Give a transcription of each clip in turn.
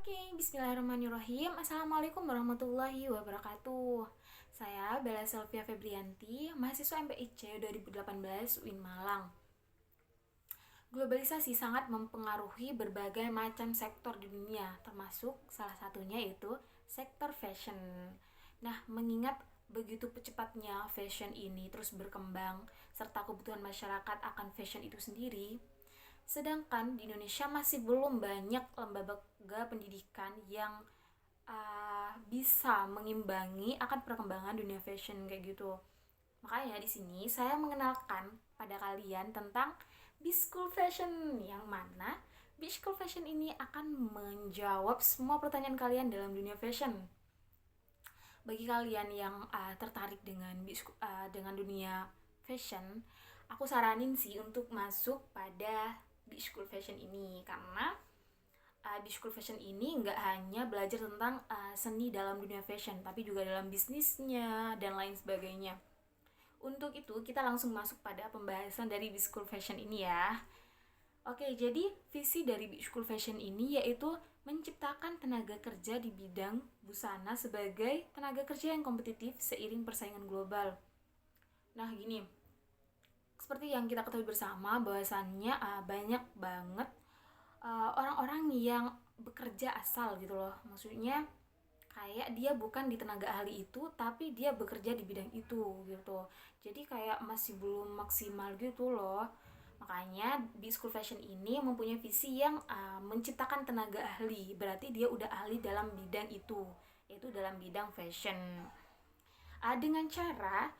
Bismillahirrahmanirrahim. Assalamualaikum warahmatullahi wabarakatuh. Saya Bella Selvia Febrianti, mahasiswa MPIC 2018 UIN Malang. Globalisasi sangat mempengaruhi berbagai macam sektor di dunia, termasuk salah satunya yaitu sektor fashion. Nah, mengingat begitu cepatnya fashion ini terus berkembang, serta kebutuhan masyarakat akan fashion itu sendiri, sedangkan di Indonesia masih belum banyak lembaga pendidikan yang bisa mengimbangi akan perkembangan dunia fashion kayak gitu. Makanya di sini saya mengenalkan pada kalian tentang B-School Fashion, yang mana B-School Fashion ini akan menjawab semua pertanyaan kalian dalam dunia fashion. Bagi kalian yang tertarik dengan dunia fashion, aku saranin sih untuk masuk pada B-School Fashion ini, karena B-School Fashion ini nggak hanya belajar tentang seni dalam dunia fashion, tapi juga dalam bisnisnya dan lain sebagainya. Untuk itu kita langsung masuk pada pembahasan dari B-School Fashion ini ya. Oke, jadi visi dari B-School Fashion ini yaitu menciptakan tenaga kerja di bidang busana sebagai tenaga kerja yang kompetitif seiring persaingan global. Nah gini, seperti yang kita ketahui bersama bahwasannya banyak banget orang-orang yang bekerja asal gitu loh. Maksudnya kayak dia bukan di tenaga ahli itu, tapi dia bekerja di bidang itu gitu. Jadi kayak masih belum maksimal gitu loh. Makanya B-School Fashion ini mempunyai visi yang menciptakan tenaga ahli. Berarti dia udah ahli dalam bidang itu, yaitu dalam bidang fashion. Dengan cara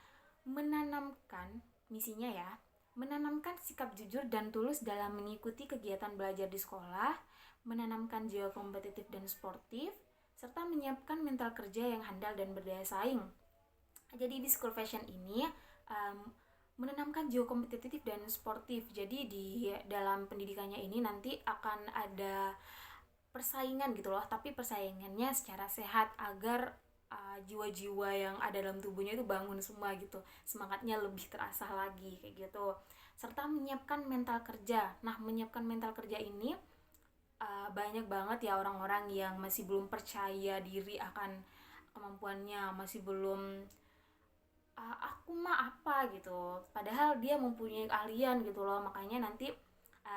menanamkan misinya ya, menanamkan sikap jujur dan tulus dalam mengikuti kegiatan belajar di sekolah, menanamkan jiwa kompetitif dan sportif, serta menyiapkan mental kerja yang handal dan berdaya saing. Jadi di School Fashion ini menanamkan jiwa kompetitif dan sportif. Jadi di dalam pendidikannya ini nanti akan ada persaingan gitu loh, tapi persaingannya secara sehat agar jiwa-jiwa yang ada dalam tubuhnya itu bangun semua gitu, semangatnya lebih terasah lagi kayak gitu. Serta menyiapkan mental kerja. Nah, menyiapkan mental kerja ini banyak banget ya orang-orang yang masih belum percaya diri akan kemampuannya, masih belum aku mah apa gitu, padahal dia mempunyai keahlian gitu loh. Makanya nanti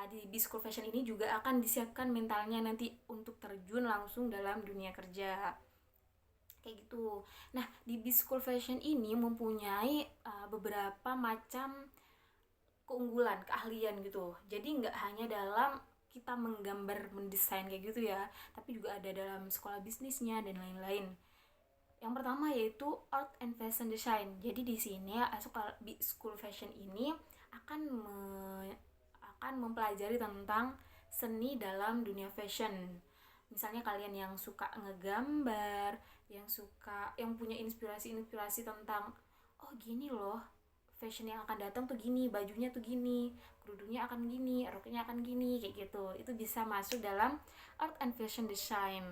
di B-School Fashion ini juga akan disiapkan mentalnya nanti untuk terjun langsung dalam dunia kerja kayak gitu. Nah, di B-School Fashion ini mempunyai beberapa macam keunggulan, keahlian gitu. Jadi nggak hanya dalam kita menggambar, mendesain kayak gitu ya, tapi juga ada dalam sekolah bisnisnya dan lain-lain. Yang pertama yaitu art and fashion design. Jadi di sini School Fashion ini akan mempelajari tentang seni dalam dunia fashion. Misalnya kalian yang suka ngegambar, yang punya inspirasi tentang oh gini loh fashion yang akan datang tuh gini, bajunya tuh gini, kerudungnya akan gini, roknya akan gini, kayak gitu. Itu bisa masuk dalam art and fashion design.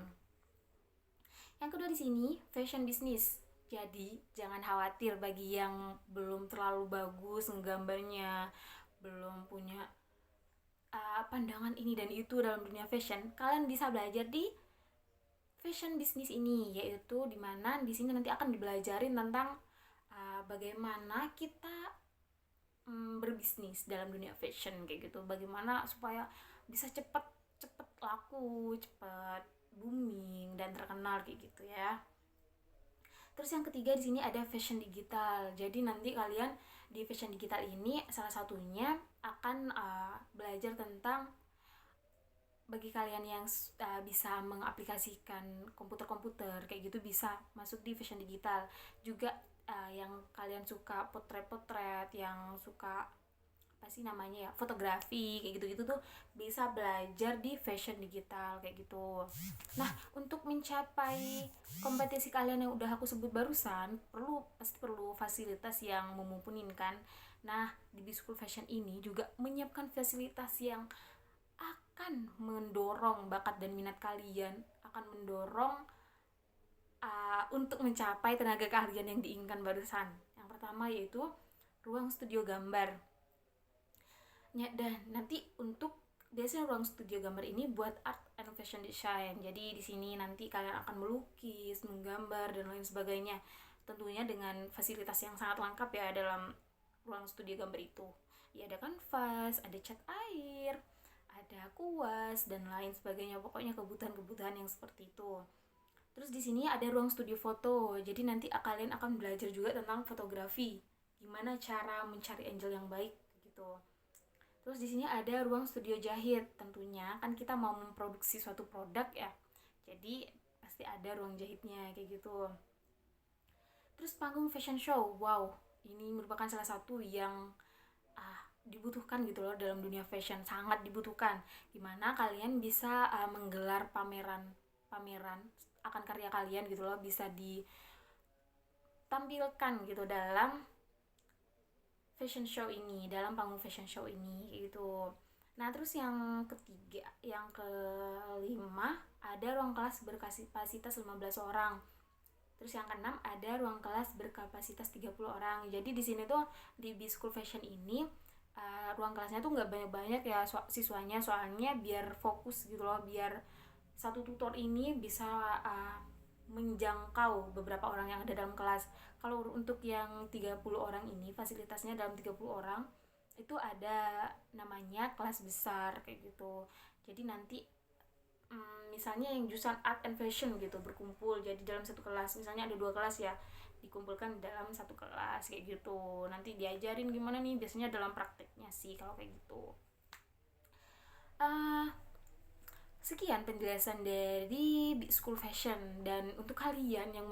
Yang kedua di sini fashion business. Jadi jangan khawatir bagi yang belum terlalu bagus nggambarnya, belum punya pandangan ini dan itu dalam dunia fashion. Kalian bisa belajar di fashion business ini, yaitu dimana di sini nanti akan dibelajarin tentang bagaimana kita berbisnis dalam dunia fashion kayak gitu, bagaimana supaya bisa cepet laku, cepet booming dan terkenal kayak gitu ya. Terus yang ketiga di sini ada fashion digital. Jadi nanti kalian di fashion digital ini salah satunya akan belajar tentang bagi kalian yang bisa mengaplikasikan komputer kayak gitu bisa masuk di fashion digital. Juga yang kalian suka potret-potret, yang suka apa sih namanya ya, fotografi kayak gitu-gitu tuh bisa belajar di fashion digital kayak gitu. Nah, untuk mencapai kompetisi kalian yang udah aku sebut barusan, pasti perlu fasilitas yang memungkinkan. Nah, di B-School Fashion ini juga menyiapkan fasilitas yang akan mendorong bakat dan minat kalian, akan mendorong untuk mencapai tenaga keahlian yang diinginkan barusan. Yang pertama yaitu ruang studio gambar. Dan nanti untuk biasanya ruang studio gambar ini buat art and fashion design. Jadi di sini nanti kalian akan melukis, menggambar dan lain sebagainya. Tentunya dengan fasilitas yang sangat lengkap ya dalam ruang studio gambar itu. Ya ada kanvas, ada cat air, ada kuas dan lain sebagainya. Pokoknya kebutuhan-kebutuhan yang seperti itu. Terus di sini ada ruang studio foto. Jadi nanti kalian akan belajar juga tentang fotografi. Gimana cara mencari angel yang baik gitu. Terus di sini ada ruang studio jahit. Tentunya kan kita mau memproduksi suatu produk ya. Jadi pasti ada ruang jahitnya kayak gitu. Terus panggung fashion show. Wow, ini merupakan salah satu yang dibutuhkan gitu loh dalam dunia fashion, sangat dibutuhkan. Gimana kalian bisa menggelar pameran akan karya kalian gitu loh, bisa ditampilkan gitu dalam fashion show ini, dalam panggung fashion show ini gitu. Nah, terus yang ketiga, yang kelima ada ruang kelas berkapasitas 15 orang. Terus yang keenam ada ruang kelas berkapasitas 30 orang. Jadi di sini tuh di B-School Fashion ini ruang kelasnya tuh nggak banyak-banyak ya siswanya, soalnya biar fokus gitu loh, biar satu tutor ini bisa menjangkau beberapa orang yang ada dalam kelas. Kalau untuk yang 30 orang ini, fasilitasnya dalam 30 orang itu ada namanya kelas besar kayak gitu. Jadi nanti misalnya yang jurusan art and fashion gitu berkumpul jadi dalam satu kelas, misalnya ada 2 kelas ya, dikumpulkan dalam satu kelas kayak gitu. Nanti diajarin gimana nih, biasanya dalam prakteknya sih kalau kayak gitu. uh, Sekian penjelasan dari Big School Fashion. Dan untuk kalian yang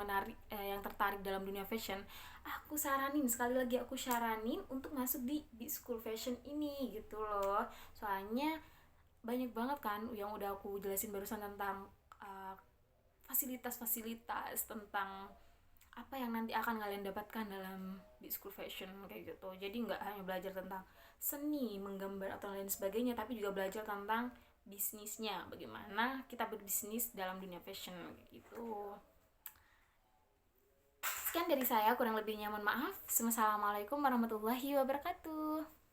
yang tertarik dalam dunia fashion, aku saranin untuk masuk di Big School Fashion ini gitu loh. Soalnya banyak banget kan yang udah aku jelasin barusan tentang fasilitas-fasilitas, tentang apa yang nanti akan kalian dapatkan dalam Big School Fashion kayak gitu. Jadi nggak hanya belajar tentang seni, menggambar atau lain sebagainya, tapi juga belajar tentang bisnisnya, bagaimana kita berbisnis dalam dunia fashion gitu. Sekian dari saya, kurang lebihnya mohon maaf. Wassalamualaikum warahmatullahi wabarakatuh.